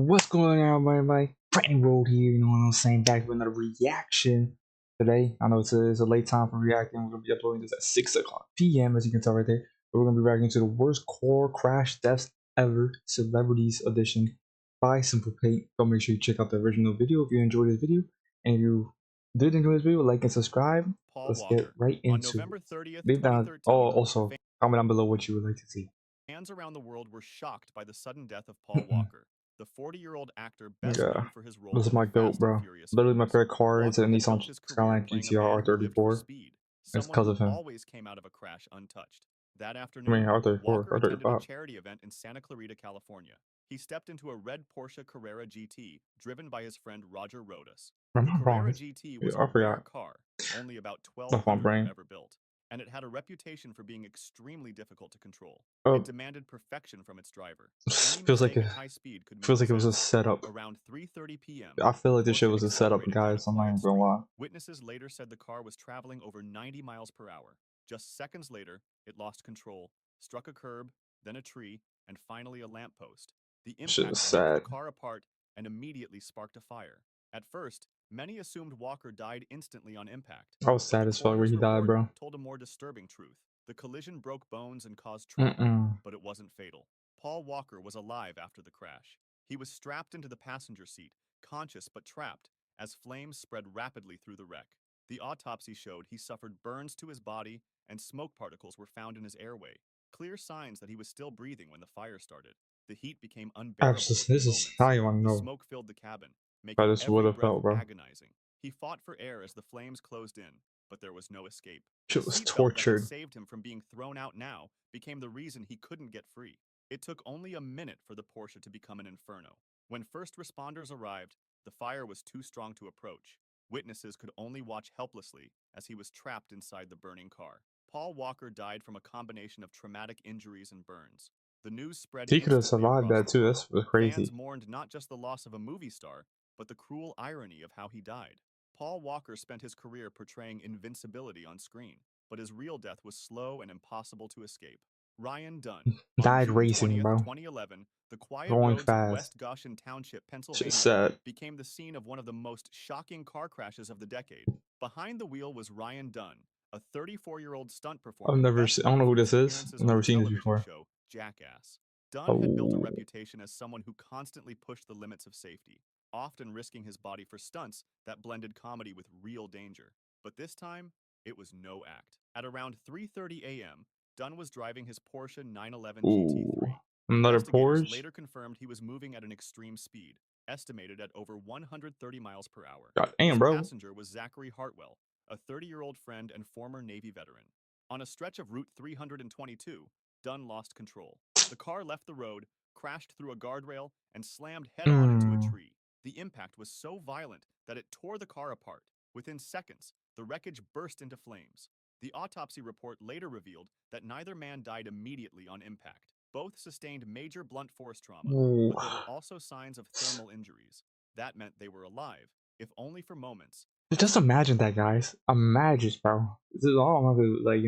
What's going on, my BrandenWrld here, you know what I'm saying, back with another reaction today. I know it's a late time for reacting. We're going to be uploading this at 6 o'clock p.m. as you can tell right there. But we're going to be reacting to the worst core crash deaths ever, Celebrities Edition by Simple Paint. So make sure you check out the original video if you enjoyed this video. And if you did enjoy this video, like and subscribe. Let's get right into it. Leave down, also, comment down below what you would like to see. Fans around the world were shocked by the sudden death of Paul Walker, the 40-year-old actor best Yeah, known for his role this is in the my Fast goat, and bro. Furious Literally my films. favorite car is a Walker had Nissan built his career Skyline playing a GTR man who lived for R34. speed, It's someone because who of him. always came out of a crash untouched. That I mean, afternoon, R34, Walker attended a R35. charity event in Santa Clarita, California. He stepped into a red Porsche Carrera GT, driven by his friend Roger Rodas. Am The I wrong? Carrera GT was Yeah, I a rare forgot. car, only about That's my 1,200 were brain. ever built, and it had a reputation for being extremely difficult to control. Oh, It demanded perfection from its driver. Any feels like mistake it at high speed could mean feels like it was a disaster. setup. Around 3:30 p.m., I the feel like this shit Porsche was a setup, accelerated down a guys. I'm not quiet even gonna street. lie. Witnesses later said the car was traveling over 90 miles per hour. Just seconds later, it lost control, struck a curb, then a tree, and finally a lamppost. The Shit was impact ripped the sad. car apart and immediately sparked a fire. At first, many assumed Walker died instantly on impact, I was but sad the as fuck where coroner's he died, report bro. told a more disturbing truth. The collision broke bones and caused trauma, but it wasn't fatal. Paul Walker was alive after the crash. He was strapped into the passenger seat, conscious but trapped, as flames spread rapidly through the wreck. The autopsy showed he suffered burns to his body and smoke particles were found in his airway, clear signs that he was still breathing when the fire started. The heat became unbearable This within is moments. how you wanna The know smoke filled the cabin, how making this would every have breath felt, bro. agonizing. He fought for air as the flames closed in, but there was no escape. The Shit was seatbelt that had tortured. saved him from being thrown out now became the reason he couldn't get free. It took only a minute for the Porsche to become an inferno. When first responders arrived, the fire was too strong to approach. Witnesses could only watch helplessly as he was trapped inside the burning car. Paul Walker died from a combination of traumatic injuries and burns. The news spread He could have instantly survived across that the too. world. That's Fans crazy. mourned not just the loss of a movie star, but the cruel irony of how he died. Paul Walker spent his career portraying invincibility on screen, but his real death was slow and impossible to escape. Ryan Dunn. On Died June racing, 20th, bro. 2011, the quiet Going roads of fast. West Goshen Township, Shit Pennsylvania, sad. became the scene of one of the most shocking car crashes of the decade. Behind the wheel was Ryan Dunn, a 34-year-old stunt performer best I don't known know for who his this is. appearances I've on never the seen this television before. show Jackass. Dunn had built a Oh, reputation as someone who constantly pushed the limits of safety, often risking his body for stunts that blended comedy with real danger. But this time, it was no act. At around 3:30 a.m., Dunn was driving his Porsche 911 ooh, GT3. another Investigators Porsche. later confirmed he was moving at an extreme speed, estimated at over 130 miles per hour. God His damn, bro. passenger was Zachary Hartwell, a 30-year-old friend and former Navy veteran. On a stretch of Route 322, Dunn lost control. The car left the road, crashed through a guardrail, and slammed head-on into a Hmm. tree. The impact was so violent that it tore the car apart. Within seconds, the wreckage burst into flames. The autopsy report later revealed that neither man died immediately on impact. Both sustained major blunt force trauma, Ooh. but there were also signs of thermal injuries. That meant they were alive, if only for moments. Just imagine that, guys. Imagine, bro. This is all I'm gonna like.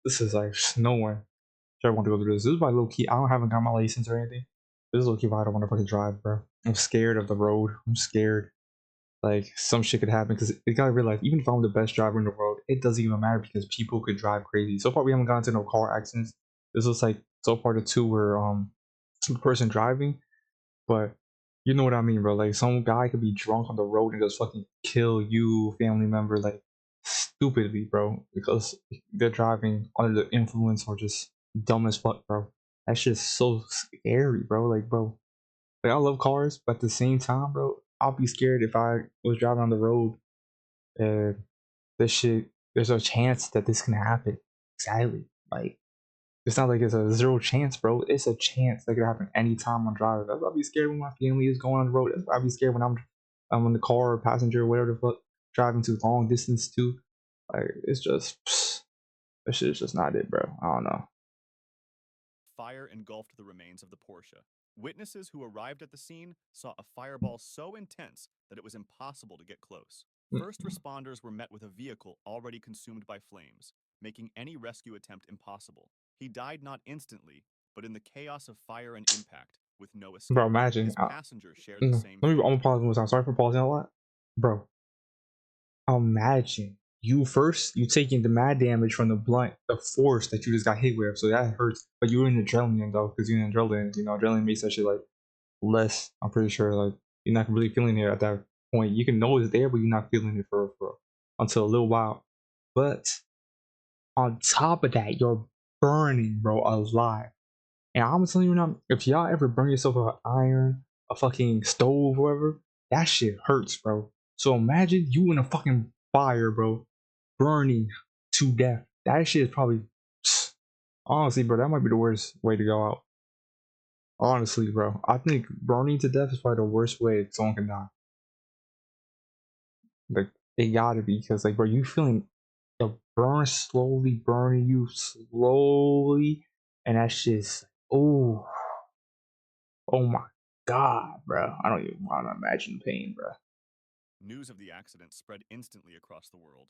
This is like no one should want to go through this. This is why low key. Haven't got my license or anything. This is low key why I don't want to fucking drive, bro. I'm scared of the road. I'm scared. Like some shit could happen because you gotta realize, even if I'm the best driver in the world, it doesn't even matter because people could drive crazy. So far, we haven't gotten into no car accidents. This was like so far the two where the person driving, but you know what I mean, bro. Like some guy could be drunk on the road and just fucking kill you, family member, like stupidly, bro, because they're driving under the influence or just dumb as fuck, bro. That's just so scary, bro. Like, bro, like I love cars, but at the same time, bro, I'll be scared if I was driving on the road and this shit. There's a chance that this can happen. Exactly. Like it's not like it's a zero chance, bro. It's a chance that could happen anytime I'm driving. That's why I'd be scared when my family is going on the road. That's why I'd be scared when I'm in the car or passenger or whatever the fuck driving too long distance too. Like it's just that shit is just not it, bro. I don't know. Fire engulfed the remains of the Porsche. Witnesses who arrived at the scene saw a fireball so intense that it was impossible to get close. First responders were met with a vehicle already consumed by flames, making any rescue attempt impossible. He died not instantly, but in the chaos of fire and impact, with no Bro, escape. imagine. His passenger shared the Let same me. I'm fate. gonna pause one more time. Sorry for pausing a lot, bro. Imagine you first. You taking the mad damage from the blunt, the force that you just got hit with, so that hurts. But you're in adrenaline though, because you're in adrenaline. You know, adrenaline makes that shit like less. I'm pretty sure like you're not really feeling it at that point. You can know it's there, but you're not feeling it for until a little while. But on top of that, you're burning, bro, alive. And I'm telling you now, if y'all ever burn yourself with an iron, a fucking stove, whatever, that shit hurts, bro. So imagine you in a fucking fire, bro, burning to death. That shit is probably, honestly, bro, that might be the worst way to go out. Honestly, bro, I think burning to death is probably the worst way someone can die. Like, it gotta be, because, like, bro, you feeling the burn slowly burning you slowly, and that shit's, oh, oh my god, bro. I don't even want to imagine the pain, bro. News of the accident spread instantly across the world.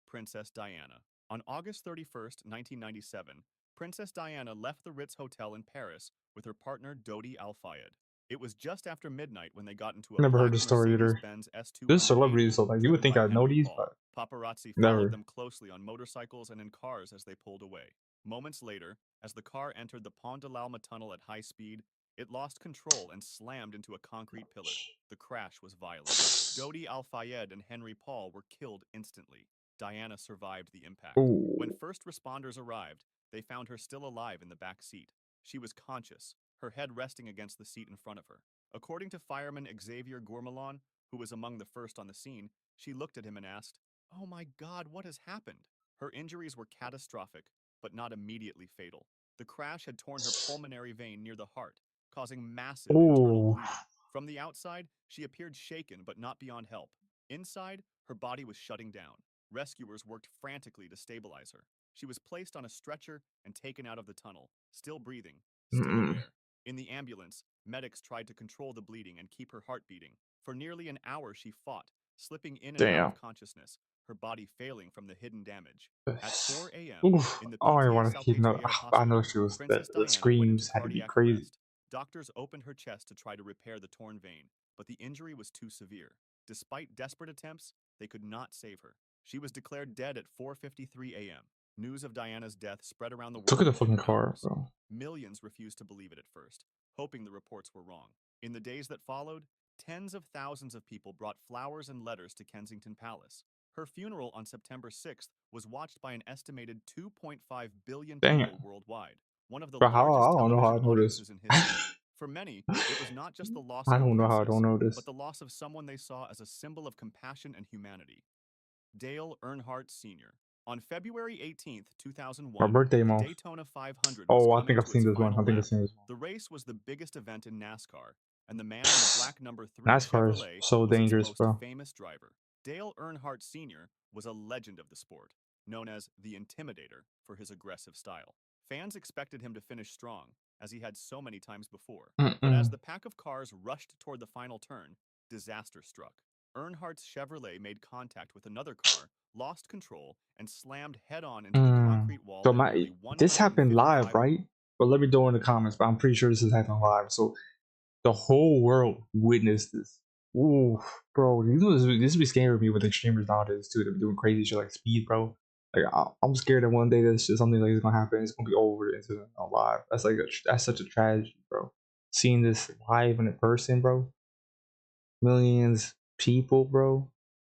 Princess Diana. On August 31st, 1997, Princess Diana left the Ritz Hotel in Paris with her partner Dodi Al Fayed. It was just after midnight when they got into a Never heard black the story either. Mercedes-Benz This is S280 celebrities, so like you would driven think by I'd know Henry these, Paul. but Paparazzi followed never. them closely on motorcycles and in cars as they pulled away. Moments later, as the car entered the Pont de l'Alma tunnel at high speed, it lost control and slammed into a concrete pillar. The crash was violent. Dodi Al Fayed and Henry Paul were killed instantly. Diana survived the impact. When Ooh. first responders arrived, they found her still alive in the back seat. She was conscious, her head resting against the seat in front of her. According to fireman Xavier Gourmelon, who was among the first on the scene, she looked at him and asked, "Oh my God, what has happened?" Her injuries were catastrophic, but not immediately fatal. The crash had torn her pulmonary vein near the heart, causing massive internal Ooh. bleeding. From the outside, she appeared shaken but not beyond help. Inside, her body was shutting down. Rescuers worked frantically to stabilize her. She was placed on a stretcher and taken out of the tunnel, still breathing, still Mm-mm. aware. In the ambulance, medics tried to control the bleeding and keep her heart beating. For nearly an hour, she fought, slipping in and out Damn. of consciousness, her body failing from the hidden damage. At 4 a.m., Oof. in the I don't PTA want to keep. No, Salpêtrière I know hospital, she was. Princess The Diana went into screams had to be cardiac crazy. arrest. Doctors opened her chest to try to repair the torn vein, but the injury was too severe. Despite desperate attempts, they could not save her. She was declared dead at 4:53 a.m. News of Diana's death spread around the Took her world the within fucking car, hours. bro. Millions refused to believe it at first, hoping the reports were wrong. In the days that followed, tens of thousands of people brought flowers and letters to Kensington Palace. Her funeral on September 6th was watched by an estimated 2.5 billion Damn. people worldwide, one of the Bro, how I largest don't know how television I know this. audiences in history. For many, it was not just the loss I of a don't know how I don't princess, know but this. the loss of someone they saw as a symbol of compassion and humanity. Dale Earnhardt Sr. On February 18th, My 2001, birthday the month. Daytona 500 was Oh, I coming think I've to its seen this one. I final think I've lap. seen this one. The race was the biggest event in NASCAR, and the man in the black number 3 NASCAR is Chevrolet so was its dangerous, most bro. famous driver. Dale Earnhardt Sr. was a legend of the sport, known as the Intimidator for his aggressive style. Fans expected him to finish strong, as he had so many times before. But as Mm-mm. the pack of cars rushed toward the final turn, disaster struck. Earnhardt's Chevrolet made contact with another car, lost control, and slammed head-on into the Mm. concrete wall So at nearly this happened live, 155. right? But let me know in the comments. But I'm pretty sure this is happening live. So the whole world witnessed this. Ooh, bro, you know this be scaring me with extremers nowadays too. They're doing crazy shit like speed, bro. Like I'm scared that one day this shit, something like this gonna happen. It's gonna be over the incident on live. That's like that's such a tragedy, bro. Seeing this live and in person, bro. Millions people, bro.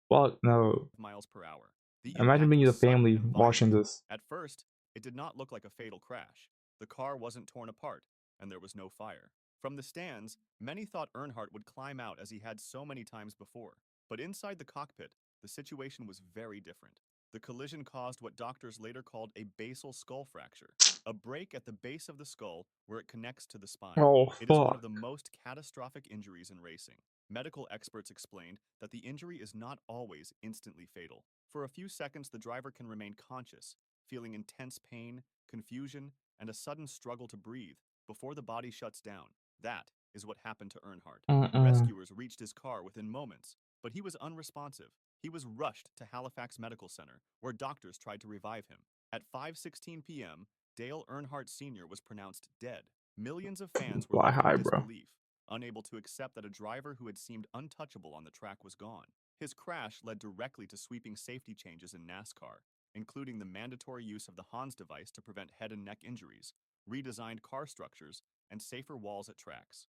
Fuck no. Miles per hour. The Imagine impact being was the sudden family and watching violent. this. At first, it did not look like a fatal crash. The car wasn't torn apart, and there was no fire. From the stands, many thought Earnhardt would climb out as he had so many times before. But inside the cockpit, the situation was very different. The collision caused what doctors later called a basal skull fracture, a break at the base of the skull where it connects to the spine. Oh It is one of fuck. the most catastrophic injuries in racing. Medical experts explained that the injury is not always instantly fatal. For a few seconds, the driver can remain conscious, feeling intense pain, confusion, and a sudden struggle to breathe before the body shuts down. That is what happened to Earnhardt. Mm-mm. Rescuers reached his car within moments, but he was unresponsive. He was rushed to Halifax Medical Center, where doctors tried to revive him. At 5:16 p.m., Dale Earnhardt Sr. was pronounced dead. Millions of fans were Fly left high, in bro. disbelief, unable to accept that a driver who had seemed untouchable on the track was gone. His crash led directly to sweeping safety changes in NASCAR, including the mandatory use of the Hans device to prevent head and neck injuries, redesigned car structures, and safer walls at tracks.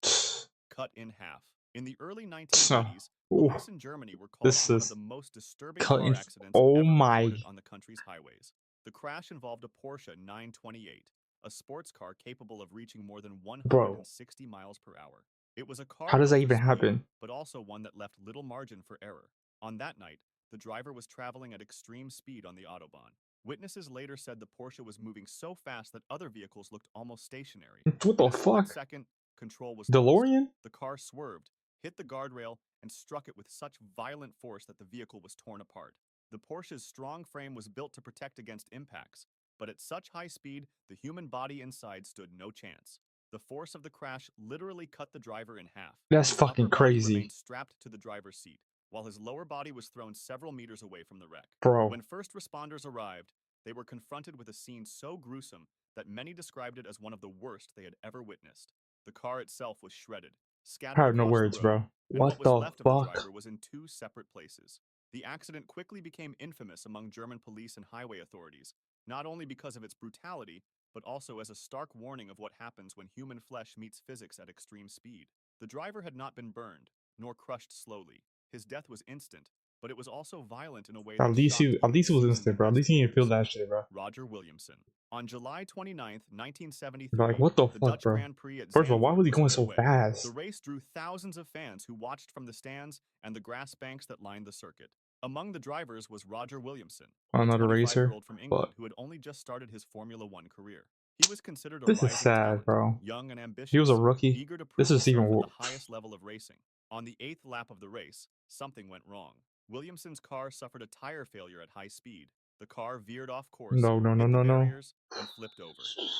Cut in half. In the early 1980s, police in Germany were called This to one of is the most disturbing car cutting. accidents Oh ever my. recorded on the country's highways. The crash involved a Porsche 928, a sports car capable of reaching more than Bro, 160 miles per hour. It was a car how does built that for even speed, happen? but also one that left little margin for error. On that night, the driver was traveling at extreme speed on the Autobahn. Witnesses later said the Porsche was moving so fast that other vehicles looked almost stationary. What In the a split fuck? second, control was lost. DeLorean? The car swerved, hit the guardrail, and struck it with such violent force that the vehicle was torn apart. The Porsche's strong frame was built to protect against impacts, but at such high speed, the human body inside stood no chance. The force of the crash literally cut the driver in half. That's His upper fucking body crazy. remained strapped to the driver's seat, while his lower body was thrown several meters away from the wreck. Bro, When first responders arrived, they were confronted with a scene so gruesome that many described it as one of the worst they had ever witnessed. The car itself was shredded, I scattered have no across the words, road, bro. and what What was the left of the fuck? driver was in two separate places. The accident quickly became infamous among German police and highway authorities, not only because of its brutality, but also as a stark warning of what happens when human flesh meets physics at extreme speed. The driver had not been burned, nor crushed slowly. His death was instant, but it was also violent in a way that shocked At even least it was seasoned instant, bro. At least you didn't feel investigators. that shit, bro. Roger Williamson. On July 29, But like, 1973, what the the fuck, Dutch bro? Grand Prix at First of all, why Zandvoort was he was going so underway. The fast? race drew thousands of fans who watched from the stands and the grass banks that lined the circuit. Among the drivers was Roger Williamson, a Another racer? 25-year-old from But England who had only just started his Formula One career. He was considered a this is rising sad, talent, bro. young and He was a ambitious, rookie. eager to This prove is himself at even the highest level of racing. On the 8th lap of the race, something went wrong. Williamson's car suffered a tire failure at high speed. The car veered off course, no, no, no, hit the no, no. barriers, and flipped over.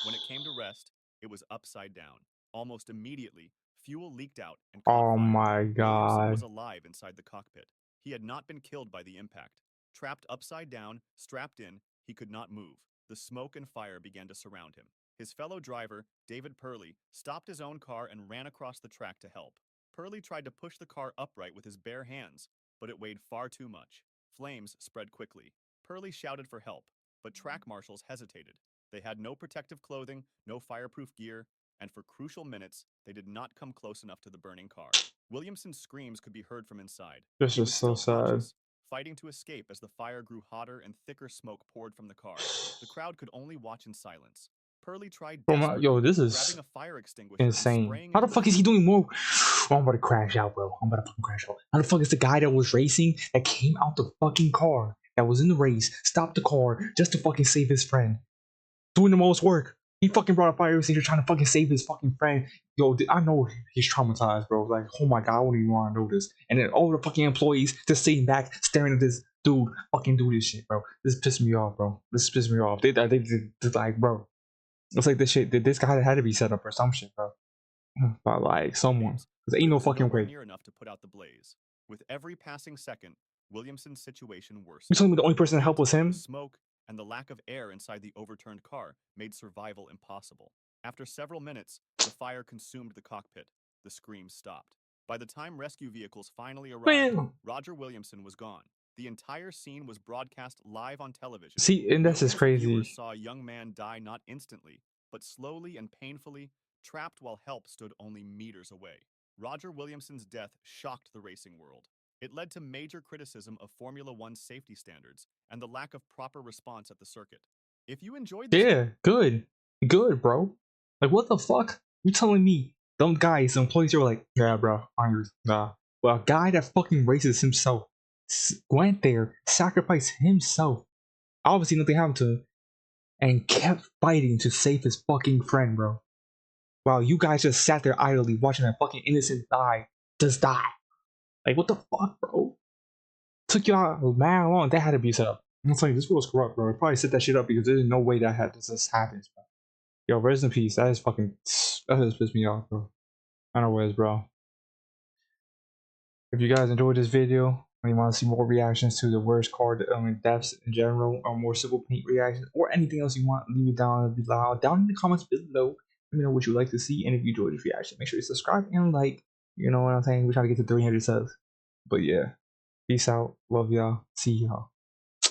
When it came to rest, it was upside down. Almost immediately, fuel leaked out and caught Oh fire. my Williamson was god. alive inside the cockpit. He had not been killed by the impact. Trapped upside down, strapped in, he could not move. The smoke and fire began to surround him. His fellow driver, David Purley, stopped his own car and ran across the track to help. Purley tried to push the car upright with his bare hands, but it weighed far too much. Flames spread quickly. Purley shouted for help, but track marshals hesitated. They had no protective clothing, no fireproof gear, and for crucial minutes, they did not come close enough to the burning car. Williamson's screams could be heard from inside. This He is was so still sad. conscious, fighting to escape as the fire grew hotter and thicker smoke poured from the car. The crowd could only watch in silence. Purley tried Yo, desperately, this is grabbing a fire extinguisher and insane. spraying How into the the fuck is he flames. doing more? Oh, I'm about to crash out, bro. I'm about to fucking crash out. How the fuck is the guy that was racing that came out the fucking car that was in the race, stopped the car just to fucking save his friend, doing the most work? He fucking brought a fire extinguisher trying to fucking save his fucking friend. Yo, I know he's traumatized, bro. Like, oh my god, I wouldn't even want to know this. And then all the fucking employees just sitting back, staring at this dude fucking do this shit, bro. This pissed me off, bro. This pissed me off. They like, bro. It's like this shit. This guy had to be set up or some shit, bro. By like someone, because But ain't it no was fucking nowhere way. near enough to put out the blaze. With every passing second, Williamson's situation You worsened. telling me the only The person to help heat, was the him? smoke, and the lack of air inside the overturned car made survival impossible. After several minutes, the fire consumed the cockpit. The screams stopped. By the time rescue vehicles finally arrived, Man, Roger Williamson was gone. The entire scene was broadcast live on television. see, and that's just Millions of viewers crazy. saw a young man die not instantly, but slowly and painfully, trapped while help stood only meters away. Roger Williamson's death shocked the racing world. It led to major criticism of Formula One's safety standards and the lack of proper response at the circuit. If you enjoyed this Yeah, good, bro. Like, what the fuck? You telling me them guys, the employees, were like, yeah, bro, nah. Well, a guy that fucking races himself went there, sacrificed himself. Obviously, nothing happened to him, and kept fighting to save his fucking friend, bro. While you guys just sat there idly watching that fucking innocent just die. Like, what the fuck, bro? Took you out man long. That had to be set up. I'm telling you, this world's corrupt, bro. It probably set that shit up because there's no way that had this just happens, bro. Yo, rest in peace. That is fucking. That has pissed me off, bro. Anyways, bro. If you guys enjoyed this video, and you want to see more reactions to the worst card deaths in general, or more simple paint reactions, or anything else you want, leave it down below. Down in the comments below. Let me know what you'd like to see, and if you enjoyed this reaction, make sure you subscribe and like. You know what I'm saying? We're trying to get to 300 subs. But yeah, peace out. Love y'all. See y'all.